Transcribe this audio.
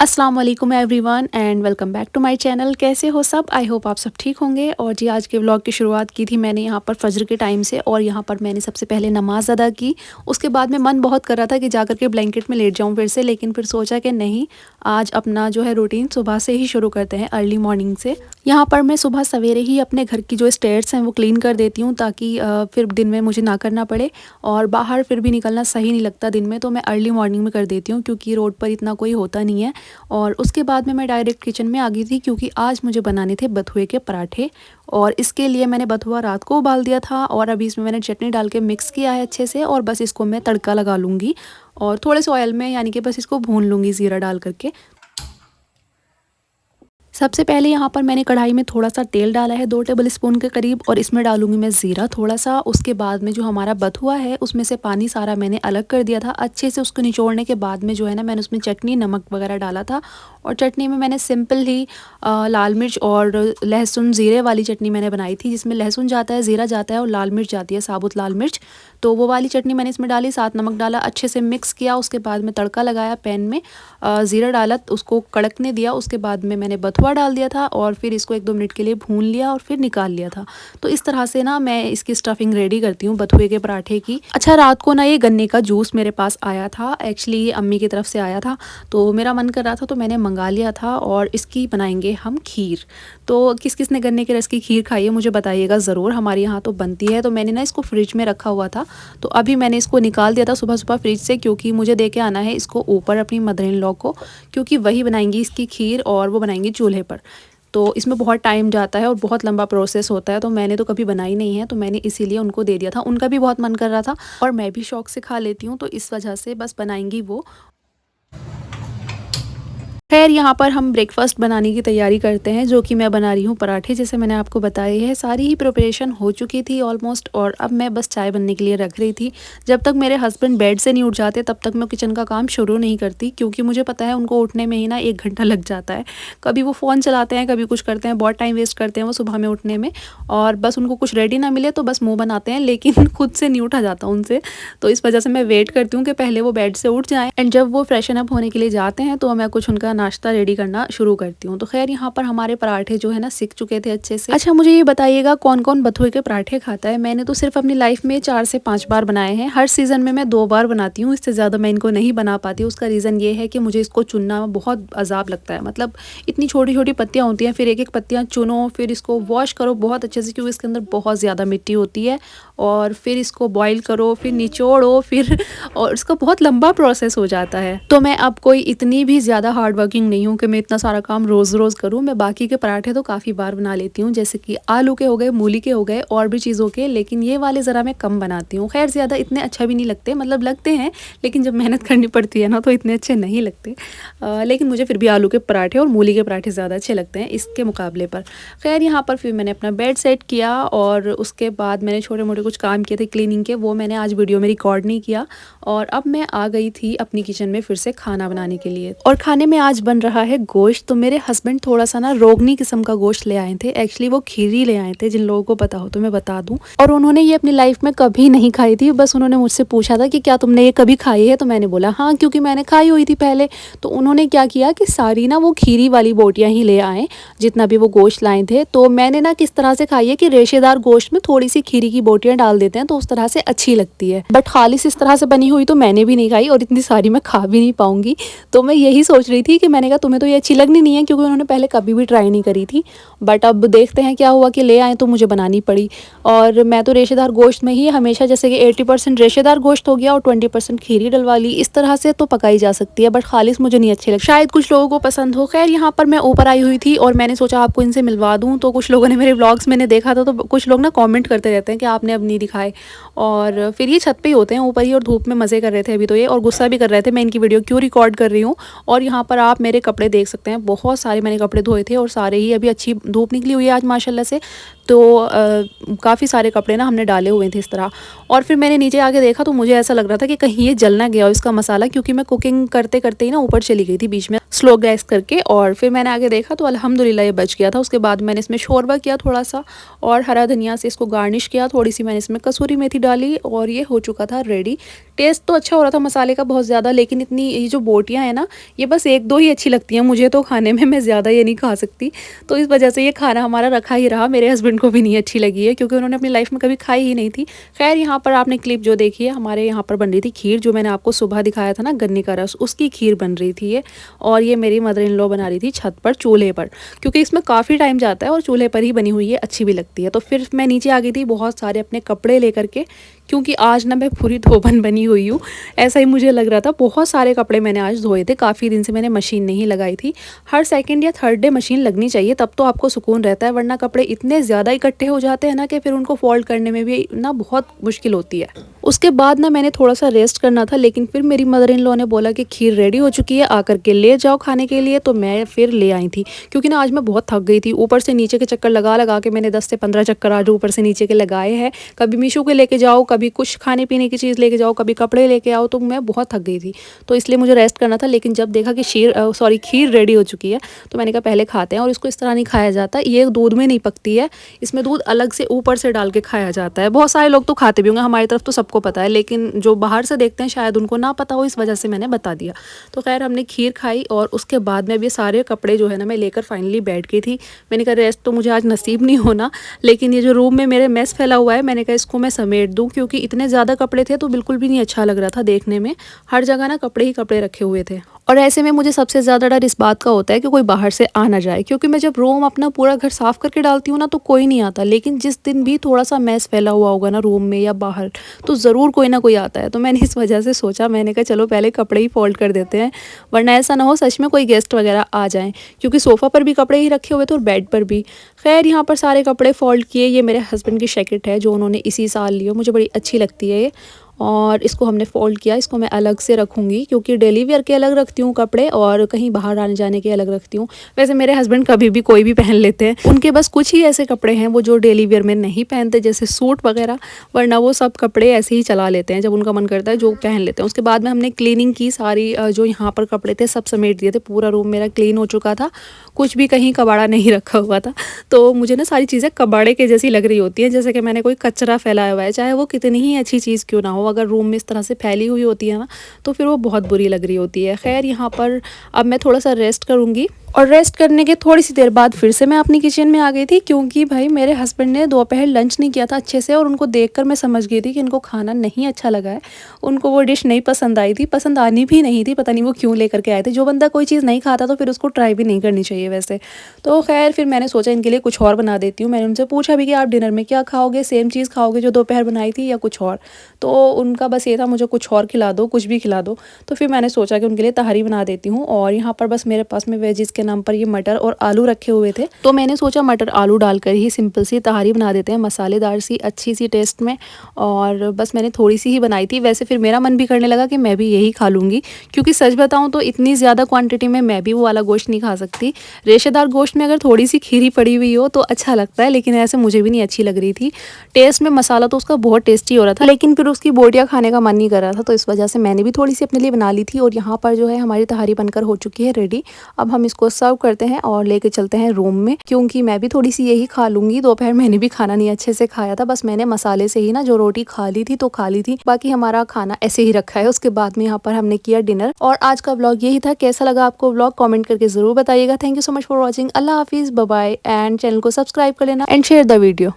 अस्सलाम वालेकुम everyone and welcome back to my channel. कैसे हो सब? आई होप आप सब ठीक होंगे। और जी आज के व्लॉग की शुरुआत की थी मैंने यहाँ पर फजर के टाइम से, और यहाँ पर मैंने सबसे पहले नमाज़ अदा की। उसके बाद में मन बहुत कर रहा था कि जाकर के ब्लैंकेट में लेट जाऊँ फिर से, लेकिन फिर सोचा कि नहीं, आज अपना जो है रूटीन सुबह से ही शुरू करते हैं, अर्ली मॉर्निंग से। यहाँ पर मैं सुबह सवेरे ही अपने घर की जो स्टेयर्स हैं वो क्लीन कर देती हूँ, ताकि फिर दिन में मुझे ना करना पड़े, और बाहर फिर भी निकलना सही नहीं लगता दिन में, तो मैं अर्ली मॉर्निंग में कर देती हूँ क्योंकि रोड पर इतना कोई होता नहीं है। और उसके बाद में मैं डायरेक्ट किचन में आ गई थी क्योंकि आज मुझे बनाने थे बथुए के पराठे, और इसके लिए मैंने बथुआ रात को उबाल दिया था, और अभी इसमें मैंने चटनी डाल के मिक्स किया है अच्छे से, और बस इसको मैं तड़का लगा लूँगी और थोड़े से ऑयल में, यानी कि बस इसको भून लूँगी ज़ीरा डाल करके। सबसे पहले यहाँ पर मैंने कढ़ाई में थोड़ा सा तेल डाला है, 2 टेबल स्पून के करीब, और इसमें डालूंगी मैं ज़ीरा थोड़ा सा। उसके बाद में जो हमारा बथुआ है उसमें से पानी सारा मैंने अलग कर दिया था अच्छे से। उसको निचोड़ने के बाद में जो है ना, मैंने उसमें चटनी नमक वगैरह डाला था, और चटनी में मैंने सिंपल ही लाल मिर्च और लहसुन ज़ीरे वाली चटनी मैंने बनाई थी, जिसमें लहसुन जाता है, ज़ीरा जाता है और लाल मिर्च जाती है, साबुत लाल मिर्च। तो वो वाली चटनी मैंने इसमें डाली, साथ नमक डाला, अच्छे से मिक्स किया। उसके बाद में तड़का लगाया पैन में, ज़ीरा डाला, उसको कड़कने दिया। उसके बाद में मैंने बथुआ डाल दिया था और फिर इसको 1-2 मिनट के लिए भून लिया और फिर निकाल लिया था। तो इस तरह से ना मैं इसकी स्टफिंग रेडी करती हूँ बथुए के पराठे की। अच्छा, रात को ना ये गन्ने का जूस मेरे पास आया था, एक्चुअली ये अम्मी की तरफ से आया था, तो मेरा मन कर रहा था तो मैंने मंगा लिया था, और इसकी बनाएंगे हम खीर। तो किस किस ने गन्ने के रस की खीर खाई है मुझे बताइएगा ज़रूर, हमारे यहाँ तो बनती है। तो मैंने ना इसको फ्रिज में रखा हुआ था, तो अभी मैंने इसको निकाल दिया था सुबह सुबह फ्रिज से, क्योंकि मुझे दे के आना है इसको ऊपर अपनी मदर इन लॉ को, क्योंकि वही बनाएंगी इसकी खीर, और वो बनाएंगी चूल्हे पर। तो इसमें बहुत टाइम जाता है और बहुत लंबा प्रोसेस होता है, तो मैंने तो कभी बनाई नहीं है, तो मैंने इसीलिए उनको दे दिया था। उनका भी बहुत मन कर रहा था और मैं भी शौक से खा लेती हूँ, तो इस वजह से बस बनाएंगी वो। खैर, यहाँ पर हम ब्रेकफास्ट बनाने की तैयारी करते हैं, जो कि मैं बना रही हूँ पराठे, जैसे मैंने आपको बताई है। सारी ही प्रिपरेशन हो चुकी थी ऑलमोस्ट, और अब मैं बस चाय बनने के लिए रख रही थी। जब तक मेरे हस्बैंड बेड से नहीं उठ जाते तब तक मैं किचन का काम शुरू नहीं करती, क्योंकि मुझे पता है उनको उठने में ही ना 1 घंटा लग जाता है। कभी वो फ़ोन चलाते हैं, कभी कुछ करते हैं, बहुत टाइम वेस्ट करते हैं वो सुबह में उठने में, और बस उनको कुछ रेडी ना मिले तो बस मुँह बनाते हैं, लेकिन खुद से नहीं उठा जाता उनसे। तो इस वजह से मैं वेट करती हूँ कि पहले वो बेड से उठ जाएँ, एंड जब वो फ्रेशन अप होने के लिए जाते हैं तो मैं कुछ उनका नाश्ता रेडी करना शुरू करती हूँ। तो खैर, यहाँ पर हमारे पराठे जो है ना सिक चुके थे अच्छे से। अच्छा, मुझे ये बताइएगा कौन कौन बथुए के पराठे खाता है? मैंने तो सिर्फ अपनी लाइफ में 4 से 5 बार बनाए हैं। हर सीज़न में मैं 2 बार बनाती हूँ, इससे ज़्यादा मैं इनको नहीं बना पाती। उसका रीज़न ये है कि मुझे इसको चुनना बहुत अजाब लगता है। मतलब इतनी छोटी छोटी पत्तियाँ होती हैं, फिर एक एक पत्तियाँ चुनो, फिर इसको वॉश करो बहुत अच्छे से, क्योंकि इसके अंदर बहुत ज़्यादा मिट्टी होती है, और फिर इसको बॉईल करो, फिर निचोड़ो, फिर और इसका बहुत लंबा प्रोसेस हो जाता है। तो मैं अब कोई इतनी भी ज़्यादा हार्ड वर्किंग नहीं हूँ कि मैं इतना सारा काम रोज़ रोज़ करूँ। मैं बाकी के पराठे तो काफ़ी बार बना लेती हूँ, जैसे कि आलू के हो गए, मूली के हो गए, और भी चीज़ों के, लेकिन ये वाले ज़रा मैं कम बनाती हूँ। खैर, ज़्यादा इतने अच्छा भी नहीं लगते, मतलब लगते हैं, लेकिन जब मेहनत करनी पड़ती है ना तो इतने अच्छे नहीं लगते। लेकिन मुझे फिर भी आलू के पराठे और मूली के पराठे ज़्यादा अच्छे लगते हैं इसके मुकाबले पर। खैर, यहाँ पर फिर मैंने अपना बेड सेट किया, और उसके बाद मैंने छोटे मोटे कुछ काम किए थे क्लीनिंग के, वो मैंने आज वीडियो में रिकॉर्ड नहीं किया। और अब मैं आ गई थी अपनी किचन में फिर से खाना बनाने के लिए, और खाने में आज बन रहा है गोश्त। तो मेरे हस्बैंड थोड़ा सा ना रोगनी किस्म का गोश्त ले आए थे, एक्चुअली वो खीरी ले आए थे, जिन लोगों को पता हो तो मैं बता दूं। और उन्होंने ये अपनी लाइफ में कभी नहीं खाई थी, बस उन्होंने मुझसे पूछा था कि क्या तुमने ये कभी खाई है? तो मैंने बोला हाँ, क्योंकि मैंने खाई हुई थी पहले। तो उन्होंने क्या किया कि सारी ना वो खीरी वाली बोटियाँ ही ले आए, जितना भी वो गोश्त लाए थे। तो मैंने ना किस तरह से खाई है कि रेशेदार गोश्त में थोड़ी सी खीरी की बोटियाँ डाल देते हैं, तो उस तरह से अच्छी लगती है, बट खालिस इस तरह से बनी हुई तो मैंने भी नहीं खाई, और इतनी सारी मैं खा भी नहीं पाऊंगी। तो मैं यही सोच रही थी कि मैंने कहा तुम्हें तो ये अच्छी लगनी नहीं है, क्योंकि उन्होंने पहले कभी भी ट्राई नहीं करी थी। बट अब देखते हैं क्या हुआ कि ले आए तो मुझे बनानी पड़ी। और मैं तो रेशेदार गोश्त में ही हमेशा, जैसे कि 80% रेशेदार गोश्त हो गया और 20% खीरी डलवा ली, इस तरह से तो पकाई जा सकती है, बट खालिस मुझे नहीं अच्छी लगती, शायद कुछ लोगों को पसंद हो। खैर, यहाँ पर मैं ऊपर आई हुई थी और मैंने सोचा आपको इनसे मिलवा दूँ। तो कुछ लोगों ने मेरे व्लॉग्स मैंने देखा था, तो कुछ लोग ना कॉमेंट करते रहते हैं कि आपने अब नहीं दिखाए, और फिर ये छत पे ही होते हैं ऊपर ही, और धूप में मज़े कर रहे थे अभी तो ये, और गुस्सा भी कर रहे थे मैं इनकी वीडियो क्यों रिकॉर्ड कर रही हूँ। और यहाँ पर आप मेरे कपड़े देख सकते हैं, बहुत सारे मैंने कपड़े धोए थे, और सारे ही अभी अच्छी धूप निकली हुई है आज माशाल्लाह से, तो काफ़ी सारे कपड़े ना हमने डाले हुए थे इस तरह। और फिर मैंने नीचे आके देखा तो मुझे ऐसा लग रहा था कि कहीं ये जल ना गया हो इसका मसाला, क्योंकि मैं कुकिंग करते करते ही ना ऊपर चली गई थी बीच में स्लो गैस करके। और फिर मैंने आगे देखा तो अल्हम्दुलिल्लाह ये बच गया था। उसके बाद मैंने इसमें शोरबा किया थोड़ा सा, और हरा धनिया से इसको गार्निश किया, थोड़ी सी मैंने इसमें कसूरी मेथी डाली, और ये हो चुका था रेडी। टेस्ट तो अच्छा हो रहा था मसाले का बहुत ज़्यादा, लेकिन इतनी ये जो बोटियाँ हैं ना, ये बस 1-2 ही अच्छी लगती हैं मुझे तो खाने में, मैं ज़्यादा ये नहीं खा सकती। तो इस वजह से ये खाना हमारा रखा ही रहा। मेरे हस्बैंड को भी नहीं अच्छी लगी है, क्योंकि उन्होंने अपनी लाइफ में कभी खाई ही नहीं थी। खैर, यहाँ पर आपने क्लिप जो देखी है, हमारे यहाँ पर बन रही थी खीर, जो मैंने आपको सुबह दिखाया था ना गन्ने का रस, उसकी खीर बन रही थी ये। और ये मेरी मदर इन लॉ बना रही थी छत पर चूल्हे पर, क्योंकि इसमें काफ़ी टाइम जाता है और चूल्हे पर ही बनी हुई है, अच्छी भी लगती है। तो फिर मैं नीचे आ गई थी बहुत सारे अपने कपड़े लेकर के, क्योंकि आज ना मैं पूरी धोबन बनी हुई हूँ, ऐसा ही मुझे लग रहा था। बहुत सारे कपड़े मैंने आज धोए थे, काफ़ी दिन से मैंने मशीन नहीं लगाई थी। हर सेकंड या थर्ड डे मशीन लगनी चाहिए, तब तो आपको सुकून रहता है, वरना कपड़े इतने ज़्यादा इकट्ठे हो जाते हैं ना कि फिर उनको फोल्ड करने में भी ना बहुत मुश्किल होती है। उसके बाद ना मैंने थोड़ा सा रेस्ट करना था, लेकिन फिर मेरी मदर इन लॉ ने बोला कि खीर रेडी हो चुकी है, आकर के ले जाओ खाने के लिए। तो मैं फिर ले आई थी, क्योंकि ना आज मैं बहुत थक गई थी। ऊपर से नीचे के चक्कर लगा लगा के मैंने 10 से 15 चक्कर आज ऊपर से नीचे के लगाए हैं। कभी मीशो के लेके जाओ, कभी कुछ खाने पीने की चीज़ लेके जाओ, कभी कपड़े लेके आओ, तो मैं बहुत थक गई थी। तो इसलिए मुझे रेस्ट करना था। लेकिन जब देखा कि खीर रेडी हो चुकी है, तो मैंने कहा पहले खाते हैं। और इसको इस तरह नहीं खाया जाता, ये दूध में नहीं पकती है, इसमें दूध अलग से ऊपर से डाल के खाया जाता है। बहुत सारे लोग तो खाते भी होंगे, हमारी तरफ तो सबको पता है, लेकिन जो बाहर से देखते हैं शायद उनको ना पता हो, इस वजह से मैंने बता दिया। तो खैर, हमने खीर खाई, और उसके बाद में अब ये सारे कपड़े जो है ना मैं लेकर फाइनली बैठ गई थी। मैंने कहा रेस्ट तो मुझे आज नसीब नहीं होना, लेकिन ये जो रूम में मेरे मेस फैला हुआ है, मैंने कहा इसको मैं समेट दूँ, क्योंकि इतने ज़्यादा कपड़े थे तो बिल्कुल भी नहीं अच्छा लग रहा था देखने में। हर जगह ना कपड़े ही कपड़े रखे हुए थे। और ऐसे में मुझे सबसे ज़्यादा डर इस बात का होता है कि कोई बाहर से आ ना जाए, क्योंकि मैं जब रूम अपना पूरा घर साफ़ करके डालती हूँ ना तो कोई नहीं आता, लेकिन जिस दिन भी थोड़ा सा मैस फैला हुआ होगा ना रूम में या बाहर, तो ज़रूर कोई ना कोई आता है। तो मैंने इस वजह से सोचा, मैंने कहा चलो पहले कपड़े ही फोल्ड कर देते हैं, वरना ऐसा ना हो सच में कोई गेस्ट वगैरह आ जाएँ, क्योंकि सोफ़ा पर भी कपड़े ही रखे हुए थे और बेड पर भी। खैर, यहाँ पर सारे कपड़े फोल्ड किए। ये मेरे हस्बैंड की जैकेट है जो उन्होंने इसी साल ली है, मुझे बड़ी अच्छी लगती है ये, और इसको हमने फ़ोल्ड किया। इसको मैं अलग से रखूँगी, क्योंकि डेली वियर के अलग रखती हूँ कपड़े, और कहीं बाहर आने जाने के अलग रखती हूँ। वैसे मेरे हस्बैंड कभी भी कोई भी पहन लेते हैं, उनके बस कुछ ही ऐसे कपड़े हैं वो जो डेली वियर में नहीं पहनते, जैसे सूट वगैरह, वरना वो सब कपड़े ऐसे ही चला लेते हैं, जब उनका मन करता है जो पहन लेते हैं। उसके बाद में हमने क्लीनिंग की, सारी जो यहाँ पर कपड़े थे सब समेट दिए थे, पूरा रूम मेरा क्लीन हो चुका था, कुछ भी कहीं कबाड़ा नहीं रखा हुआ था। तो मुझे ना सारी चीज़ें कबाड़े के जैसी लग रही होती हैं, जैसे कि मैंने कोई कचरा फैलाया हुआ है, चाहे वो कितनी ही अच्छी चीज़ क्यों ना हो, अगर रूम में इस तरह से फैली हुई होती है ना, तो फिर वो बहुत बुरी लग रही होती है। खैर, यहाँ पर अब मैं थोड़ा सा रेस्ट करूँगी, और रेस्ट करने के थोड़ी सी देर बाद फिर से मैं अपनी किचन में आ गई थी, क्योंकि भाई मेरे हस्बैंड ने दोपहर लंच नहीं किया था अच्छे से, और उनको देखकर मैं समझ गई थी कि इनको खाना नहीं अच्छा लगा है, उनको वो डिश नहीं पसंद आई थी, पसंद आनी भी नहीं थी, पता नहीं वो क्यों लेकर के आए थे। जो बंदा कोई चीज़ नहीं खाता तो फिर उसको ट्राई भी नहीं करनी चाहिए वैसे। तो खैर, फिर मैंने सोचा इनके लिए कुछ और बना देती हूँ। मैंने उनसे पूछा भी कि आप डिनर में क्या खाओगे, सेम चीज़ खाओगे जो दोपहर बनाई थी या कुछ और? तो उनका बस ये था, मुझे कुछ और खिला दो, कुछ भी खिला दो। तो फिर मैंने सोचा कि उनके लिए तहरी बना देती हूँ। और यहाँ पर बस मेरे पास में वेजिस के नाम पर ये मटर और आलू रखे हुए थे, तो मैंने सोचा मटर आलू डालकर ही सिंपल सी तहरी बना देते हैं, मसालेदार सी, अच्छी सी टेस्ट में। और बस मैंने थोड़ी सी ही बनाई थी। वैसे फिर मेरा मन भी करने लगा कि मैं भी यही खा लूँगी, क्योंकि सच बताऊँ तो इतनी ज़्यादा क्वांटिटी में मैं भी वो वाला गोश्त नहीं खा सकती। रेशेदार गोश्त में अगर थोड़ी सी खीरी पड़ी हुई हो तो अच्छा लगता है, लेकिन ऐसे मुझे भी नहीं अच्छी लग रही थी। टेस्ट में मसाला तो उसका बहुत टेस्टी हो रहा था, लेकिन फिर उसकी बोटियाँ खाने का मन नहीं कर रहा था, तो इस वजह से मैंने भी थोड़ी सी अपने लिए बना ली थी। और यहाँ पर जो है हमारी तहरी बनकर हो चुकी है रेडी। अब हम इसको सर्व करते हैं और लेके चलते हैं रूम में, क्योंकि मैं भी थोड़ी सी यही खा लूँगी। दोपहर मैंने भी खाना नहीं अच्छे से खाया था, बस मैंने मसाले से ही ना जो रोटी खा ली थी तो खा ली थी, बाकी हमारा खाना ऐसे ही रखा है। उसके बाद में यहाँ पर हमने किया डिनर। और आज का व्लॉग यही था। कैसा लगा आपको व्लॉग कमेंट करके ज़रूर बताइएगा। Thank you so much for watching. अल्लाह हाफिज़, बाय बाय, एंड चैनल को सब्सक्राइब कर लेना एंड शेयर द वीडियो।